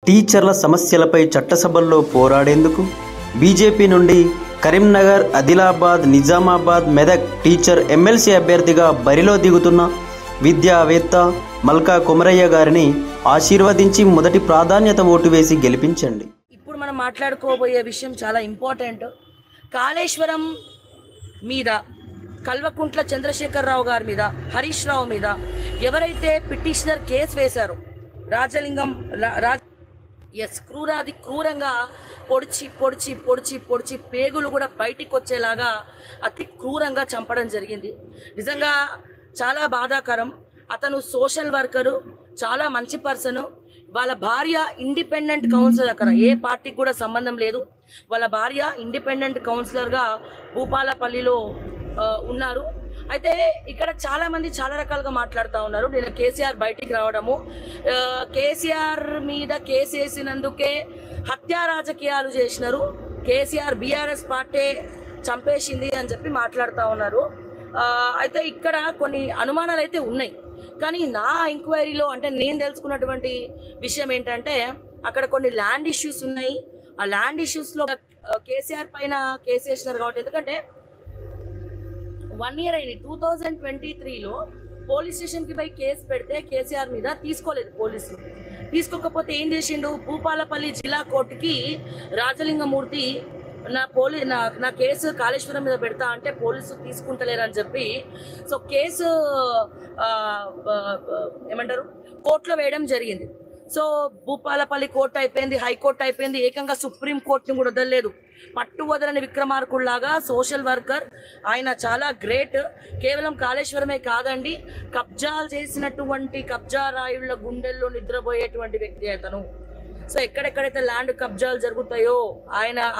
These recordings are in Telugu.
టీచర్ల సమస్యలపై చట్టసభల్లో పోరాడేందుకు బీజేపీ నుండి కరీంనగర్, ఆదిలాబాద్, నిజామాబాద్, మెదక్ టీచర్ ఎమ్మెల్సీ అభ్యర్థిగా బరిలో దిగుతున్న విద్యావేత్త మల్కా కొమరయ్య గారిని ఆశీర్వదించి మొదటి ప్రాధాన్యత ఓటు వేసి గెలిపించండి. ఇప్పుడు మనం మాట్లాడుకోబోయే విషయం చాలా ఇంపార్టెంట్. కాళేశ్వరం మీద, కల్వకుంట్ల చంద్రశేఖరరావు గారి మీద, హరీష్ రావు మీద ఎవరైతే పిటిషనర్ కేసు వేశారో రాజలింగం క్రూరంగా పొడిచి పొడిచి పొడిచి పొడిచి పేగులు కూడా బయటికి వచ్చేలాగా అతి క్రూరంగా చంపడం జరిగింది. నిజంగా చాలా బాధాకరం. అతను సోషల్ వర్కరు, చాలా మంచి పర్సను. వాళ్ళ భార్య ఇండిపెండెంట్ కౌన్సిలర్, అక్కడ ఏ పార్టీకి కూడా సంబంధం లేదు. వాళ్ళ భార్య ఇండిపెండెంట్ కౌన్సిలర్గా భూపాలపల్లిలో ఉన్నారు. అయితే ఇక్కడ చాలా మంది చాలా రకాలుగా మాట్లాడుతూ ఉన్నారు. నేను కేసీఆర్ బయటికి రావడము, కేసీఆర్ మీద కేసు వేసినందుకే హత్యా రాజకీయాలు చేసినారు, కేసీఆర్ బీఆర్ఎస్ పార్టీ చంపేసింది అని చెప్పి మాట్లాడుతూ ఉన్నారు. అయితే ఇక్కడ కొన్ని అనుమానాలు అయితే ఉన్నాయి. కానీ నా ఎంక్వైరీలో, అంటే నేను తెలుసుకున్నటువంటి విషయం ఏంటంటే, అక్కడ కొన్ని ల్యాండ్ ఇష్యూస్ ఉన్నాయి. ఆ ల్యాండ్ ఇష్యూస్లో కేసీఆర్ పైన కేసు వేసినారు కాబట్టి, ఎందుకంటే 1 year అయింది. 2023లో పోలీస్ స్టేషన్కి పోయి కేసు పెడితే కేసీఆర్ మీద తీసుకోలేదు పోలీసులు. తీసుకోకపోతే ఏం చేసిండు, భూపాలపల్లి జిల్లా కోర్టుకి రాజలింగమూర్తి నా కేసు కాళేశ్వరం మీద పెడతా అంటే పోలీసులు తీసుకుంటలేరని చెప్పి సో కేసు ఏమంటారు కోర్టులో వేయడం జరిగింది. సో భూపాలపల్లి కోర్టు అయిపోయింది, హైకోర్టు అయిపోయింది, ఏకంగా సుప్రీం కోర్టుని కూడా వదలలేదు. పట్టు వదలని విక్రమార్కుల్లాగా సోషల్ వర్కర్ ఆయన, చాలా గ్రేట్. కేవలం కాళేశ్వరమే కాదండి, కబ్జాలు చేసినటువంటి కబ్జా రాయుళ్ల గుండెల్లో నిద్రపోయేటువంటి వ్యక్తి అతను. సో ఎక్కడెక్కడైతే ల్యాండ్ కబ్జాలు జరుగుతాయో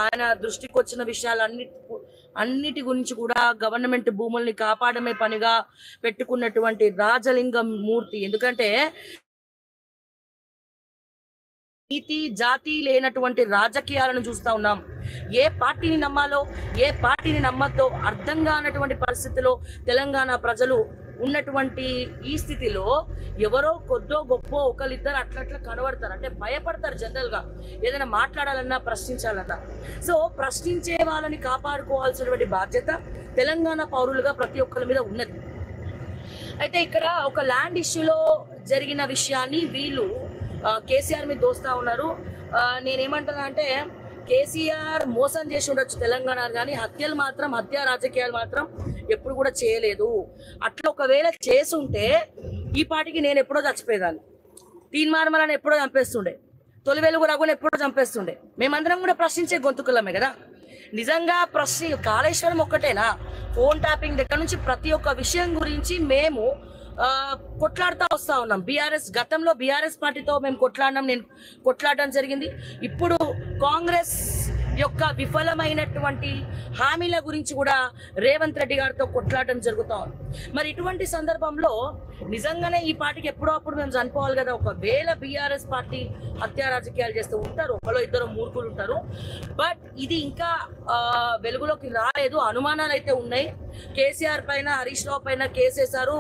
ఆయన దృష్టికి వచ్చిన విషయాలన్నిటి గురించి కూడా గవర్నమెంట్ భూముల్ని కాపాడమే పనిగా పెట్టుకున్నటువంటి రాజలింగం మూర్తి. ఎందుకంటే నీతి జాతి లేనటువంటి రాజకీయాలను చూస్తూ ఉన్నాం. ఏ పార్టీని నమ్మాలో, ఏ పార్టీని నమ్మద్దో అర్థం కానటువంటి పరిస్థితిలో తెలంగాణ ప్రజలు ఉన్నటువంటి ఈ స్థితిలో ఎవరో కొద్దో గొప్పో ఒకరిద్దరు అట్లా కనబడతారు. అంటే భయపడతారు జనరల్గా ఏదైనా మాట్లాడాలన్నా, ప్రశ్నించాలన్నా. సో ప్రశ్నించే వాళ్ళని కాపాడుకోవాల్సినటువంటి బాధ్యత తెలంగాణ పౌరులుగా ప్రతి ఒక్కరి మీద ఉన్నది. అయితే ఇక్కడ ఒక ల్యాండ్ ఇష్యూలో జరిగిన విషయాన్ని వీళ్ళు కేసీఆర్ మీద దోస్తా ఉన్నారు. నేనేమంటున్నా అంటే, కేసీఆర్ మోసం చేసి ఉండొచ్చు తెలంగాణ, కానీ హత్యా రాజకీయాలు మాత్రం ఎప్పుడు కూడా చేయలేదు. అట్లా ఒకవేళ చేసుంటే ఈ పార్టీకి నేను ఎప్పుడో చచ్చిపోయేదాన్ని. తీన్మార్మలని ఎప్పుడో చంపేస్తుండే, తొలివేలుగు రఘుని ఎప్పుడో చంపేస్తుండే. మేమందరం కూడా ప్రశ్నించే గొంతుకులమే కదా. నిజంగా కాళేశ్వరం ఒక్కటేనా, ఫోన్ ట్యాపింగ్ దగ్గర నుంచి ప్రతి ఒక్క విషయం గురించి మేము కొట్లాడుతూ వస్తూ ఉన్నాం. గతంలో బీఆర్ఎస్ పార్టీతో మేము నేను కొట్లాడడం జరిగింది. ఇప్పుడు కాంగ్రెస్ యొక్క విఫలమైనటువంటి హామీల గురించి కూడా రేవంత్ రెడ్డి గారితో కొట్లాడడం జరుగుతూ ఉంది. మరి ఇటువంటి సందర్భంలో నిజంగానే ఈ పార్టీకి ఎప్పుడో అప్పుడు మేము చనిపోవాలి కదా. ఒకవేళ బీఆర్ఎస్ పార్టీ హత్యా రాజకీయాలు చేస్తూ ఉంటారు, ఒకలో ఇద్దరు మూర్ఖులు ఉంటారు. బట్ ఇది ఇంకా వెలుగులోకి రాలేదు. అనుమానాలు అయితే ఉన్నాయి. కేసీఆర్ పైన, హరీష్ రావు పైన కేసేశారు.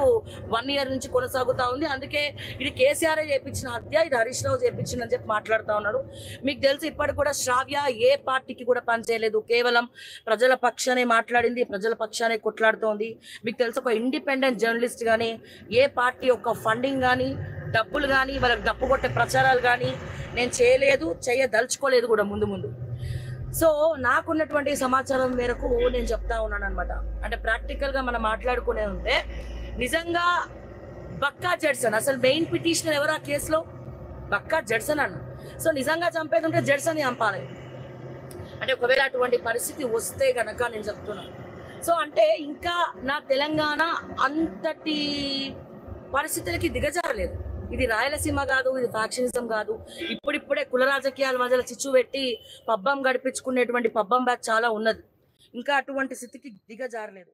1 year నుంచి కొనసాగుతూ ఉంది. అందుకే ఇది కేసీఆర్ చేయించిన హత్య, ఇది హరీష్ రావు చేయించిందని చెప్పి మాట్లాడుతూ ఉన్నారు. మీకు తెలుసు, ఇప్పటికి కూడా శ్రావ్య ఏ పార్టీకి కూడా పనిచేయలేదు. కేవలం ప్రజల పక్షానే మాట్లాడింది, ప్రజల పక్షానే కొట్లాడుతోంది. మీకు తెలుసు, ఒక ఇండిపెండెంట్ జర్నలిస్ట్ కానీ, ఏ పార్టీ యొక్క ఫండింగ్ కానీ, డబ్బులు కానీ, వాళ్ళకి డప్పు కొట్టే ప్రచారాలు కానీ నేను చేయదలుచుకోలేదు కూడా ముందు. సో నాకున్నటువంటి సమాచారం మేరకు నేను చెప్తా ఉన్నాను అనమాట. అంటే ప్రాక్టికల్గా మనం మాట్లాడుకునే ఉంటే, నిజంగా బక్కా జడ్సన్, అసలు మెయిన్ పిటిషనర్ ఎవరు ఆ కేసులో? బక్కా జడ్సన్ అన్న. సో నిజంగా చంపేది ఉంటే జడ్సన్ చంపాలి. అంటే ఒకవేళ అటువంటి పరిస్థితి వస్తే కనుక నేను చెప్తున్నాను. సో అంటే ఇంకా నా తెలంగాణ అంతటి పరిస్థితులకి దిగజారలేదు. ఇది రాయలసీమ కాదు, ఇది ఫ్యాక్షనిజం కాదు. ఇప్పుడిప్పుడే కుల రాజకీయాల మధ్యలో చిచ్చు పెట్టి పబ్బం గడిపించుకునేటువంటి పబ్బం బ్యాచ్ చాలా ఉన్నది. ఇంకా అటువంటి స్థితికి దిగజారలేదు.